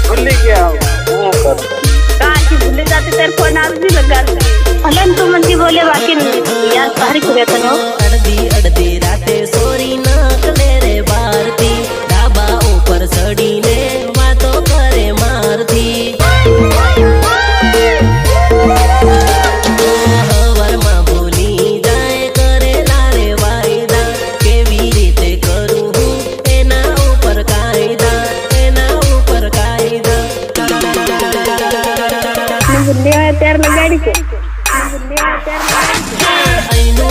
भूल गया कहाँ भूले जाते तेरे फोन आज भी लगा हलन तू मंदी बोले बाकी नहीं यार बाहर करे तनो अड़दी अड़दी राते सोरी नाकले रे बारती ढाबा ऊपर सड़ी ने बातों करे मारती हवर में भूली जाए करे लारे वायदा केवी रीते करूं एना ऊपर कायदा भूले तेरे में गाड़ी के आईनु